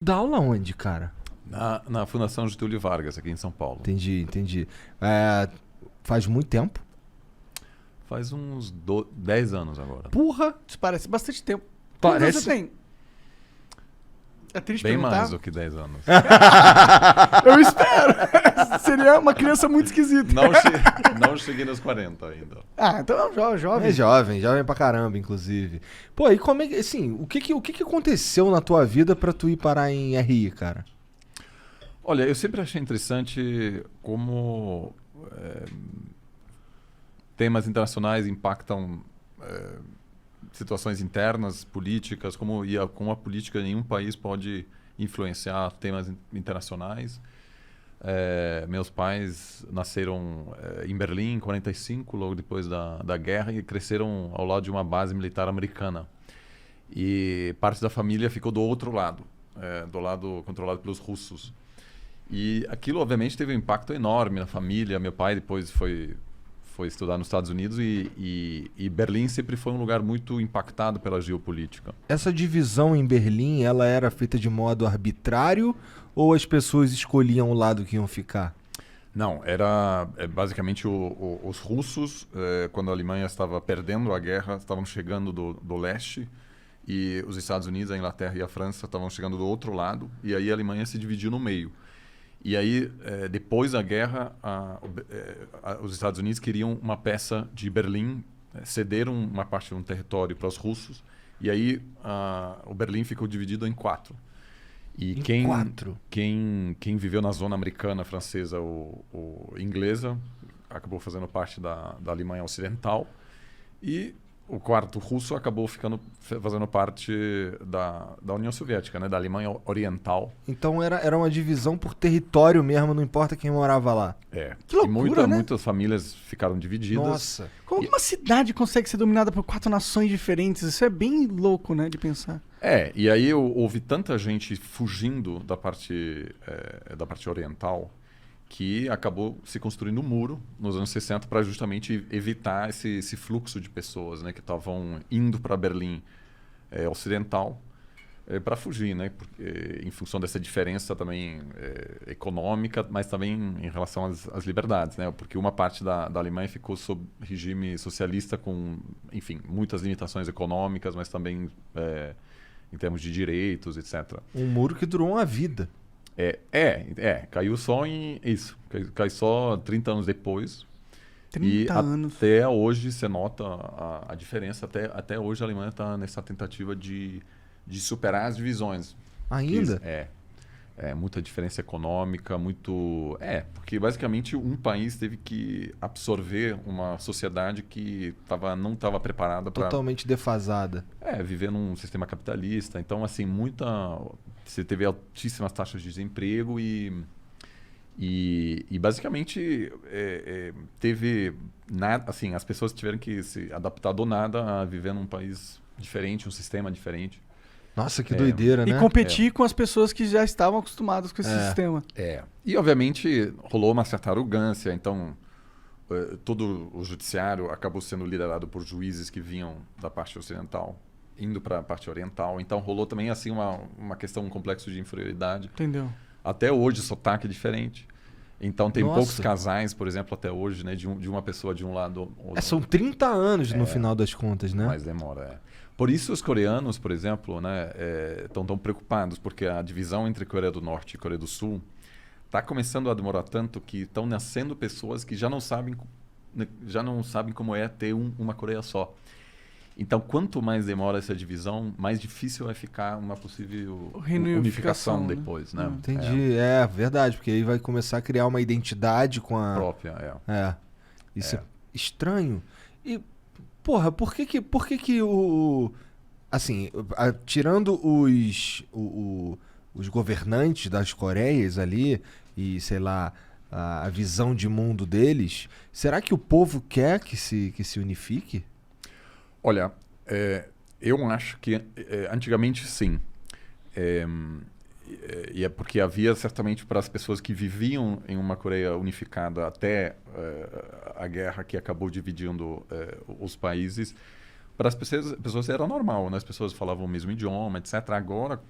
Dá aula onde, cara? Na Fundação Getúlio Vargas, aqui em São Paulo. Entendi. É, faz muito tempo? Faz uns 10 anos agora. Porra! Isso parece bastante tempo. Quantos anos você tem? É triste Bem perguntar. mais do que 10 anos. Eu espero. Seria uma criança muito esquisita. Não cheguei nos 40 ainda. Ah, então é um jovem. É jovem pra caramba, inclusive. Pô, e como é que, assim, o que aconteceu na tua vida pra tu ir parar em RI, cara? Olha, eu sempre achei interessante como temas internacionais impactam situações internas, políticas, como a política em um país pode influenciar temas internacionais. Meus pais nasceram em Berlim em 45, logo depois da guerra, e cresceram ao lado de uma base militar americana. E parte da família ficou do outro lado, do lado controlado pelos russos. E aquilo, obviamente, teve um impacto enorme na família. Meu pai depois foi estudar nos Estados Unidos e Berlim sempre foi um lugar muito impactado pela geopolítica. Essa divisão em Berlim, ela era feita de modo arbitrário ou as pessoas escolhiam o lado que iam ficar? Não, era basicamente os russos, quando a Alemanha estava perdendo a guerra, estavam chegando do leste, e os Estados Unidos, a Inglaterra e a França estavam chegando do outro lado, e aí a Alemanha se dividiu no meio. E aí, depois da guerra, os Estados Unidos queriam uma peça de Berlim, cederam uma parte de um território para os russos, e aí o Berlim ficou dividido em quatro. E quem viveu na zona americana, francesa ou inglesa, acabou fazendo parte da Alemanha Ocidental, e o quarto russo acabou fazendo parte da União Soviética, né? Da Alemanha Oriental. Então era uma divisão por território mesmo, não importa quem morava lá. Que loucura, né? Muitas famílias ficaram divididas. Nossa. Como uma cidade consegue ser dominada por 4 nações diferentes? Isso é bem louco, né, de pensar. E aí houve tanta gente fugindo da parte oriental que acabou se construindo um muro nos anos 60 para justamente evitar esse fluxo de pessoas, né, que estavam indo para Berlim ocidental para fugir, né, porque, em função dessa diferença também econômica, mas também em relação às liberdades, né, porque uma parte da Alemanha ficou sob regime socialista com, enfim, muitas limitações econômicas, mas também em termos de direitos, etc. Um muro que durou uma vida. Caiu só em isso. Caiu só 30 anos depois. 30 anos. Até hoje você nota a diferença. Até hoje a Alemanha está nessa tentativa de superar as divisões. Ainda? Muita diferença econômica, porque basicamente um país teve que absorver uma sociedade que não estava preparada para... Totalmente defasada. Viver num sistema capitalista. Então, assim, você teve altíssimas taxas de desemprego e basicamente teve nada, assim, as pessoas tiveram que se adaptar do nada a viver num país diferente, um sistema diferente. Nossa, que doideira, né? E competir com as pessoas que já estavam acostumadas com esse sistema. E, obviamente, rolou uma certa arrogância. Então, todo o judiciário acabou sendo liderado por juízes que vinham da parte ocidental, indo para a parte oriental. Então, rolou também assim uma questão, um complexo de inferioridade. Entendeu? Até hoje, sotaque é diferente. Então, tem Nossa. poucos casais, por exemplo, até hoje, né, de uma pessoa de um lado ou do São 30 anos no final das contas, né? Mas demora, Por isso os coreanos, por exemplo, né, estão tão preocupados, porque a divisão entre Coreia do Norte e Coreia do Sul está começando a demorar tanto que estão nascendo pessoas que já não sabem como é ter uma Coreia só. Então, quanto mais demora essa divisão, mais difícil vai ficar uma possível unificação depois, né? Entendi, verdade, porque aí vai começar a criar uma identidade com a... própria, Isso é estranho. E, porra, por que assim, tirando os governantes das Coreias ali e, sei lá, a visão de mundo deles, será que o povo quer que se unifique? Olha, eu acho que antigamente sim. E é porque havia certamente para as pessoas que viviam em uma Coreia unificada até a guerra que acabou dividindo os países, para as pessoas era normal, né? As pessoas falavam o mesmo idioma, etc. Agora,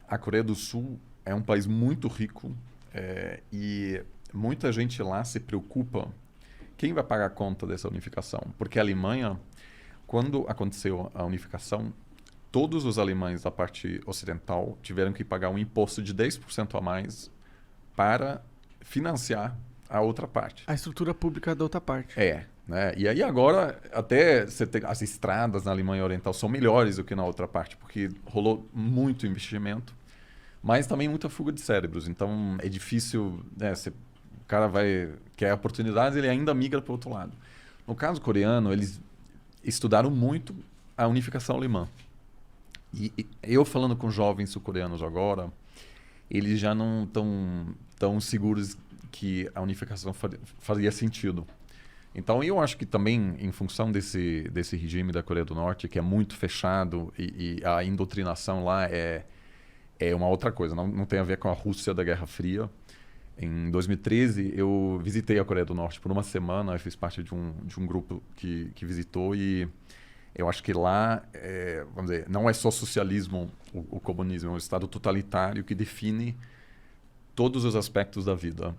A Coreia do Sul é um país muito rico e muita gente lá se preocupa quem vai pagar a conta dessa unificação. Porque a Alemanha, quando aconteceu a unificação, todos os alemães da parte ocidental tiveram que pagar um imposto de 10% a mais para financiar a outra parte. A estrutura pública da outra parte. Né? E aí agora até as estradas na Alemanha Oriental são melhores do que na outra parte, porque rolou muito investimento, mas também muita fuga de cérebros. Então é difícil, né? O cara quer oportunidades, ele ainda migra para o outro lado. No caso coreano, eles estudaram muito a unificação alemã. E eu falando com jovens sul-coreanos agora, eles já não estão tão seguros que a unificação faria sentido. Então, eu acho que também, em função desse regime da Coreia do Norte, que é muito fechado e a indoutrinação lá é uma outra coisa, não tem a ver com a Rússia da Guerra Fria. Em 2013, eu visitei a Coreia do Norte por uma semana, eu fiz parte de um grupo que visitou e eu acho que lá, vamos dizer, não é só socialismo o comunismo, é um estado totalitário que define todos os aspectos da vida.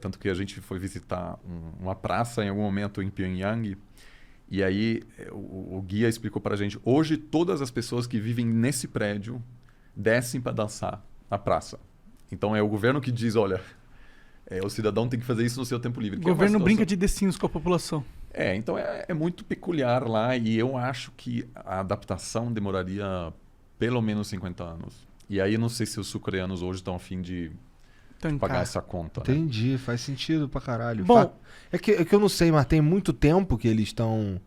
Tanto que a gente foi visitar uma praça em algum momento em Pyongyang e aí o guia explicou para a gente, hoje todas as pessoas que vivem nesse prédio descem para dançar na praça. Então é o governo que diz, olha, o cidadão tem que fazer isso no seu tempo livre. O governo brinca de The Sims com a população. Então é muito peculiar lá e eu acho que a adaptação demoraria pelo menos 50 anos. E aí não sei se os sul-coreanos hoje estão a fim de pagar essa conta. Entendi, né? Faz sentido pra caralho. Bom, é que eu não sei, mas tem muito tempo que eles estão...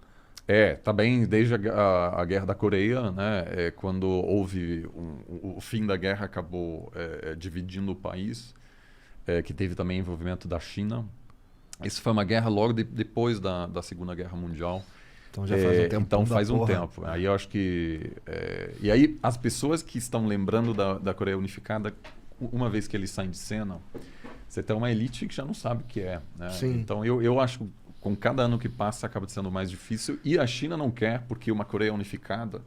Tá bem desde a Guerra da Coreia, né? Quando houve o fim da guerra, acabou dividindo o país, que teve também envolvimento da China. Isso foi uma guerra logo depois da Segunda Guerra Mundial. Então já faz um tempo. Então faz um tempo. Aí eu acho que... E aí as pessoas que estão lembrando da Coreia Unificada, uma vez que eles saem de cena, você tem uma elite que já não sabe o que é. Né? Sim. Então eu acho que com cada ano que passa acaba sendo mais difícil. E a China não quer, porque uma Coreia Unificada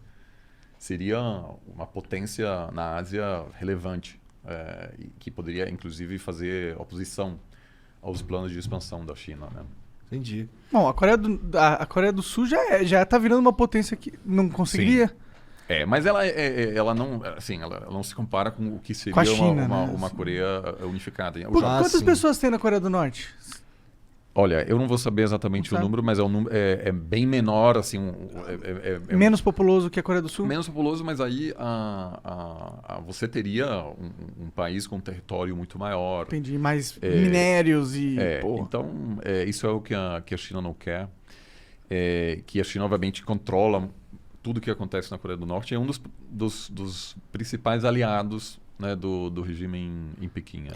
seria uma potência na Ásia relevante, que poderia inclusive fazer oposição aos planos de expansão da China, né? Entendi. Bom, a Coreia do Sul já tá virando uma potência que não conseguiria. Sim. Mas ela não se compara com o que seria Com a China, uma Coreia unificada. Quantas pessoas tem na Coreia do Norte? Olha, eu não vou saber exatamente o número, mas é bem menor, assim... Menos populoso que a Coreia do Sul? Menos populoso, mas aí você teria um país com um território muito maior. Entendi, mais minérios e... Então, isso é o que a China não quer. Que a China, obviamente, controla tudo o que acontece na Coreia do Norte. É um dos principais aliados, né, do regime em Pequim.